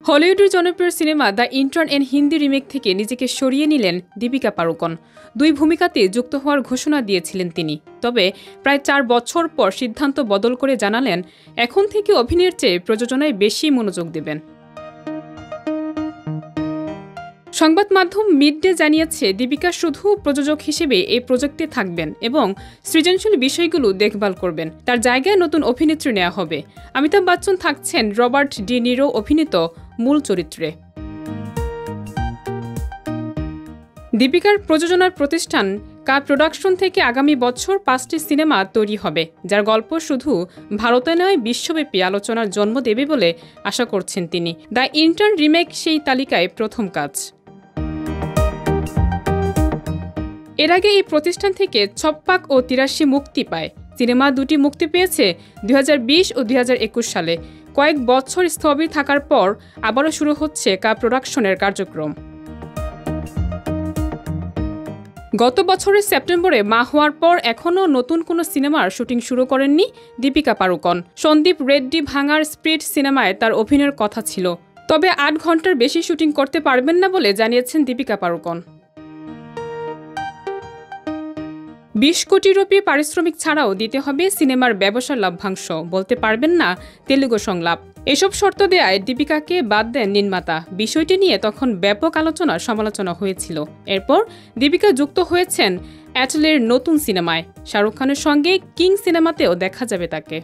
হলিউডের জনপ্রিয় cinema the intern এর হিন্দি রিমেক থেকে নিজেকে সরিয়ে নিলেন দীপিকা পাড়ুকোন। 2 ভূমিকাতে যুক্ত হওয়ার ঘোষণা দিয়েছিলেন তিনি। তবে প্রায় 4 বছর পর সিদ্ধান্ত বদল করে জানালেন এখন থেকে অভিনয়ের চেয়ে প্রযোজনায় বেশি মনোযোগ দেবেন। সংবাদ মাধ্যম মিডডে জানিয়েছে দীপিকা শুধু প্রযোজক হিসেবে এই প্রজেক্টে থাকবেন এবং সৃজনশীল বিষয়গুলো দেখভাল করবেন। তার জায়গায় নতুন অভিনেত্রী নেওয়া হবে। অমিতাভ বচ্চন থাকছেন রবার্ট ডি নিরো অভিনীত মূল চরিত্রে। দীপিকার প্রযোজনার প্রতিষ্ঠান কা প্রোডাকশন থেকে আগামী বছর 5টি সিনেমা তৈরি হবে, যার গল্প শুধু ভারতে নয় বিশ্বব্যাপী আলোচনার জন্ম দেবে বলে আশা করছেন তিনি। দ্য ইন্টার্ন রিমেক সেই তালিকায় প্রথম কাজ। এর আগে এই প্রতিষ্ঠান থেকে ছপ্পাক ও 83 মুক্তি পায়। সিনেমা 2টি মুক্তি পেয়েছে 2020 ও 2021 সালে। কয়েক বছর স্থবির থাকার পর আবারও শুরু হচ্ছে কা প্রোডাকশনের কার্যক্রম। গত বছরের সেপ্টেম্বরে মা হওয়ার পর এখনও নতুন কোনো সিনেমার শুটিং শুরু করেননি দীপিকা পাড়ুকোন। সন্দীপ রেড্ডি ভাঙার স্প্রিট সিনেমায় তার অভিনয়ের কথা ছিল, তবে 8 ঘন্টার বেশি শুটিং করতে পারবেন না বলে জানিয়েছেন দীপিকা পাড়ুকোন। 20 কোটি রুপি পারিশ্রমিক ছাড়াও দিতে হবে সিনেমার ব্যবসার লভ্যাংশ, বলতে পারবেন না তেলুগু সংলাপ। এসব শর্ত দেয়ায় দীপিকাকে বাদ দেন নির্মাতা। বিষয়টি নিয়ে তখন ব্যাপক সমালোচনা হয়েছিল। এরপর দীপিকা যুক্ত হয়েছেন অ্যাটলের নতুন সিনেমায়। শাহরুখ খানের সঙ্গে কিং সিনেমাতেও দেখা যাবে তাকে।